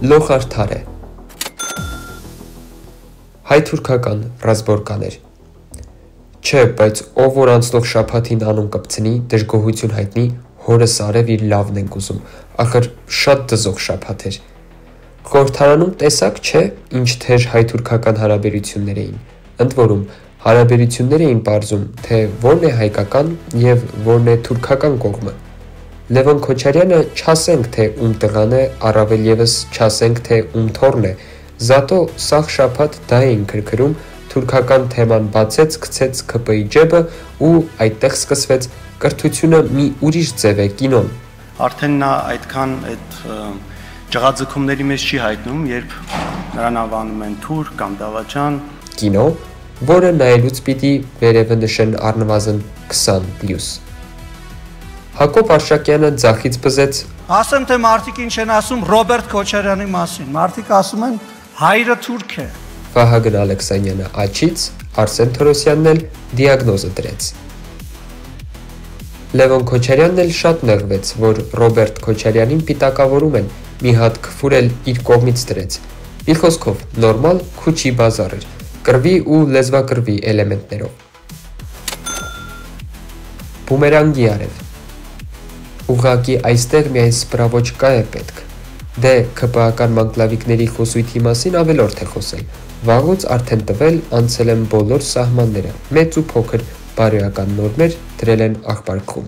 լոխարդար է։ Հայ-թուրքական ռազմորկաներ։ Չէ, բայց ով որ անցնող շաբաթին անուն կպցնի, դժգոհություն հայտնի, հորս արև իր լավն ենք ուզում, ախր շատ դզող շաբաթ էր։ Խորհրդարանում տեսակ չէ, ինչ թեժ հայ-թուրքական հարաբերություններ էին, ընդ որում հարաբերություններ էին պարզում, թե որն է հայկական և որն է թուրքական կողմը։ Լևոն Քոչարյանը չասենք, թե ում տղան է, առավել ևս չասենք, թե ում թոռն է, զատո սաղ շաբաթ դա էին քրքրում, թուրքական թեման բացեց, գցեց ՔՊ-ի ջեբը ու այդտեղ սկսվեց կրթությունը մի ուրիշ ձև է, կինոն։ Արդեն նա այդքան այդ ջղաձգումների մեջ չի հայտնում, երբ նրան անվանում են թուրք կամ դավաճան։ Կինո, որը նայելուց պիտի վերևը նշեն առնվազն 20 պլյուս։ Հակոբ Արշակյանը ձախից բզեց. Ասեմ, թե մարդիկ ինչ են ասում Ռոբերտ Քոչարյանի մասին։ Մարդիկ ասում են հայրը թուրք է։ Վահագն Ալեքսանյանը աչից, Արսեն Թորոսյանն էլ դիագնոզը դրեց։ Լևոն Քոչարյանն էլ շատ նեղվեց, որ Ռոբերտ Քոչարյանին պիտակավորում են, մի հատ քֆուր էլ իր կողմից դրեց։ Մի խոսքով, նորմալ քուչի բազար էր, կռվի ու լեզվակռվի էլեմենտներով։ Բումերանգի արև։ Ուղղակի այստեղ միայն սպրավոչկա է պետք։ Դե ՔՊ-ական մանկլավիկների խոսույթի մասին ավելորդ է խոսել։ Վաղուց արդեն տվել անցել են բոլոր սահմանները, մեծ ու փոքր բարոյական նորմեր դրել են աղբարկում։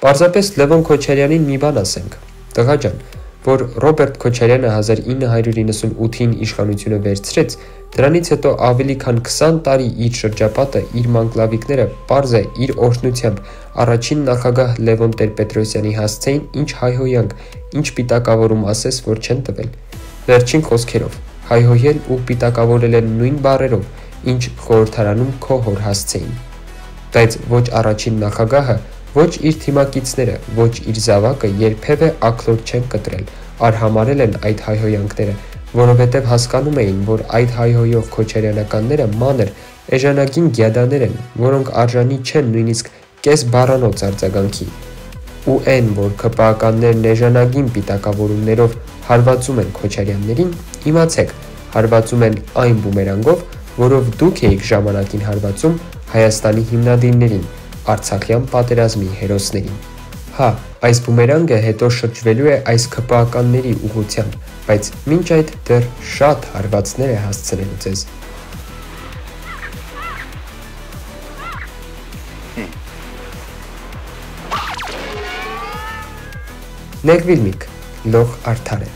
Պարզապես Լևոն Քոչարյանին մի բան ասենք, տղա ջան, որ Ռոբերտ Քոչարյանը 1998-ին իշխանությունը վերցրեց, դրանից հետո ավելի քան 20 տարի իր շրջապատը, իր մանկլավիկները, պարզ է իր օրհնությամբ առաջին նախագահ Լևոն Տեր-Պետրոսյանի հասցեին ինչ հայհոյանք, ինչ պիտակավորում ասես, որ չեն տվել։ Վերջին խոսքերով, հայհոյել ու պիտակավորել են նույն բառերով, ինչ խորհրդարանում քո հոր հասցեին։ Բայց ոչ առաջին նախագահը, ոչ իր թիմակիցները, ոչ իր զավակը երբևէ ակլոր չեն կտրել, արհամարել են այդ հայհոյանքները, որովհետև հասկանում էին, որ այդ հայհոյող քոչարյանականները մանր, էժանագին գյադաներ են, որոնք արժանի չեն նույնիսկ կես բառանոց արձագանքի։ Ու այն, որ ՔՊ-ականներն էժանագին պիտակավորումներով հարվածում են Քոչարյաններին, իմացեք, հարվածում են այն բումերանգով, որով դուք էիք ժամանակին հարվածում Հայաստանի հիմնադիրներին, Արցախյան պատերազմի հերոսներին։ Հա, այս բումերանգը հետո շրջվելու է այս ՔՊ-ականների ուղղությամբ, բայց մինչ այդ դեռ շատ հարվածներ է հասցնելու ձեզ։ Նեղվիլմիկ, լող արդար է։